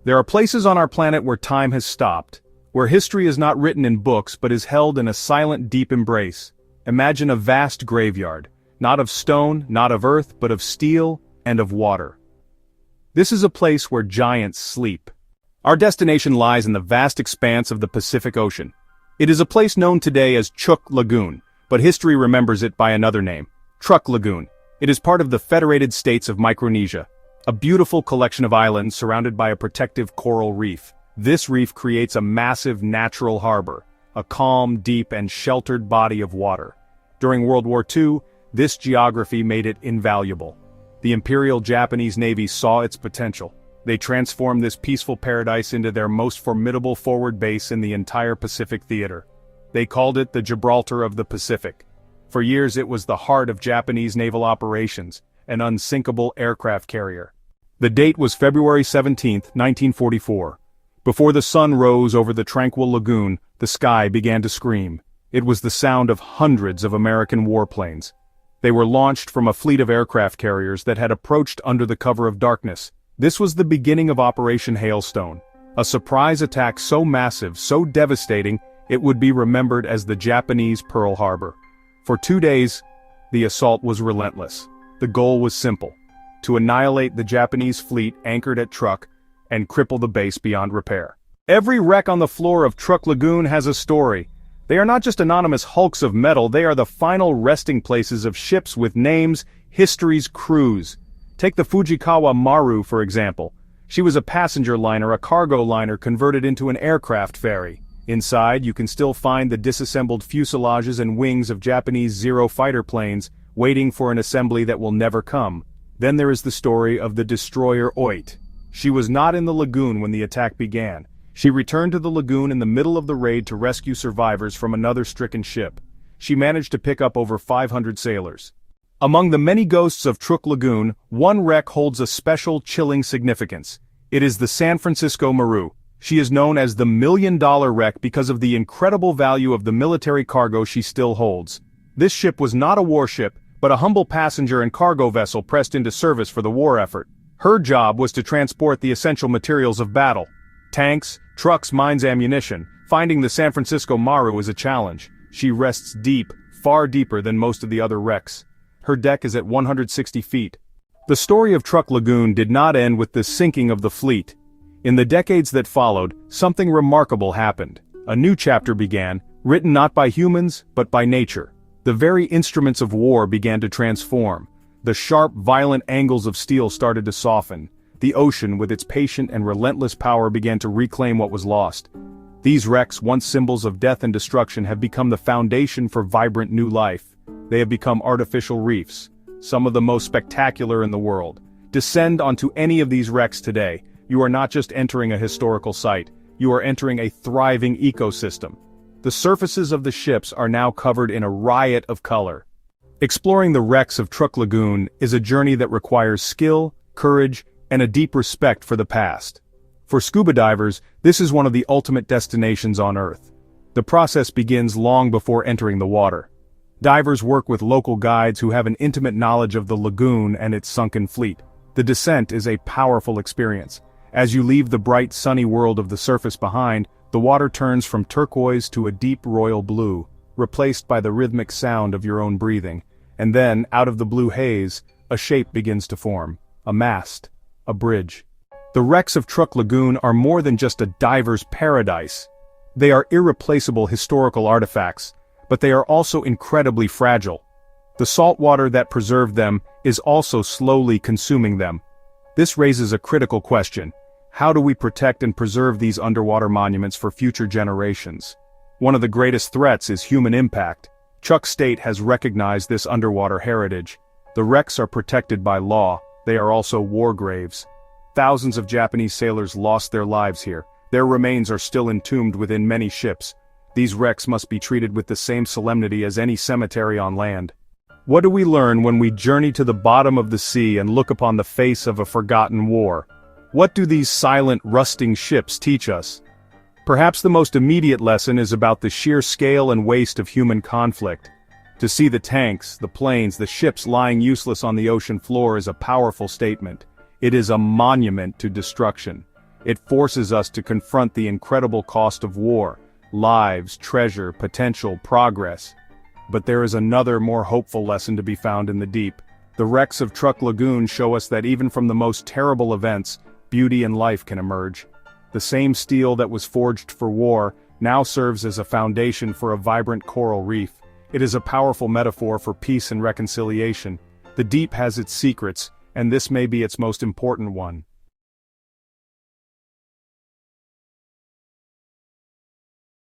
There are places on our planet where time has stopped, where history is not written in books but is held in a silent, deep embrace. Imagine a vast graveyard, not of stone, not of earth, but of steel and of water. This is a place where giants sleep. Our destination lies in the vast expanse of the Pacific Ocean. It is a place known today as Truk Lagoon, but history remembers it by another name, Truk Lagoon. It is part of the Federated States of Micronesia, a beautiful collection of islands surrounded by a protective coral reef. This reef creates a massive natural harbor, a calm, deep, and sheltered body of water. During World War II, this geography made it invaluable. The Imperial Japanese Navy saw its potential. They transformed this peaceful paradise into their most formidable forward base in the entire Pacific theater. They called it the Gibraltar of the Pacific. For years it was the heart of Japanese naval operations, an unsinkable aircraft carrier. The date was February 17, 1944. Before the sun rose over the tranquil lagoon, the sky began to scream. It was the sound of hundreds of American warplanes. They were launched from a fleet of aircraft carriers that had approached under the cover of darkness. This was the beginning of Operation Hailstone, a surprise attack so massive, so devastating, it would be remembered as the Japanese Pearl Harbor. For 2 days, the assault was relentless. The goal was simple: to annihilate the Japanese fleet anchored at Truk and cripple the base beyond repair. Every wreck on the floor of Truk Lagoon has a story. They are not just anonymous hulks of metal, they are the final resting places of ships with names, histories, crews. Take the Fujikawa Maru, for example. She was a passenger liner, a cargo liner converted into an aircraft ferry. Inside, you can still find the disassembled fuselages and wings of Japanese Zero fighter planes, waiting for an assembly that will never come. Then there is the story of the destroyer Oit. She was not in the lagoon when the attack began. She returned to the lagoon in the middle of the raid to rescue survivors from another stricken ship. She managed to pick up over 500 sailors. Among the many ghosts of Truk Lagoon, one wreck holds a special, chilling significance. It is the San Francisco Maru. She is known as the $1 million wreck because of the incredible value of the military cargo she still holds. This ship was not a warship, but a humble passenger and cargo vessel pressed into service for the war effort. Her job was to transport the essential materials of battle: tanks, trucks, mines, ammunition. Finding the San Francisco Maru is a challenge. She rests deep, far deeper than most of the other wrecks. Her deck is at 160 feet. The story of Truk Lagoon did not end with the sinking of the fleet. In the decades that followed, something remarkable happened. A new chapter began, written not by humans, but by nature. The very instruments of war began to transform. The sharp, violent angles of steel started to soften. The ocean, with its patient and relentless power, began to reclaim what was lost. These wrecks, once symbols of death and destruction, have become the foundation for vibrant new life. They have become artificial reefs, some of the most spectacular in the world. Descend onto any of these wrecks today. You are not just entering a historical site, you are entering a thriving ecosystem. The surfaces of the ships are now covered in a riot of color. Exploring the wrecks of Truk Lagoon is a journey that requires skill, courage, and a deep respect for the past. For scuba divers, this is one of the ultimate destinations on Earth. The process begins long before entering the water. Divers work with local guides who have an intimate knowledge of the lagoon and its sunken fleet. The descent is a powerful experience. As you leave the bright, sunny world of the surface behind, the water turns from turquoise to a deep royal blue, replaced by the rhythmic sound of your own breathing. And then, out of the blue haze, a shape begins to form. A mast. A bridge. The wrecks of Truk Lagoon are more than just a diver's paradise. They are irreplaceable historical artifacts, but they are also incredibly fragile. The salt water that preserved them is also slowly consuming them. This raises a critical question. How do we protect and preserve these underwater monuments for future generations? One of the greatest threats is human impact. Truk State has recognized this underwater heritage. The wrecks are protected by law. They are also war graves. Thousands of Japanese sailors lost their lives here. Their remains are still entombed within many ships. These wrecks must be treated with the same solemnity as any cemetery on land. What do we learn when we journey to the bottom of the sea and look upon the face of a forgotten war? What do these silent, rusting ships teach us? Perhaps the most immediate lesson is about the sheer scale and waste of human conflict. To see the tanks, the planes, the ships lying useless on the ocean floor is a powerful statement. It is a monument to destruction. It forces us to confront the incredible cost of war, lives, treasure, potential, progress. But there is another, more hopeful lesson to be found in the deep. The wrecks of Truk Lagoon show us that even from the most terrible events, beauty and life can emerge. The same steel that was forged for war now serves as a foundation for a vibrant coral reef. It is a powerful metaphor for peace and reconciliation. The deep has its secrets, and this may be its most important one.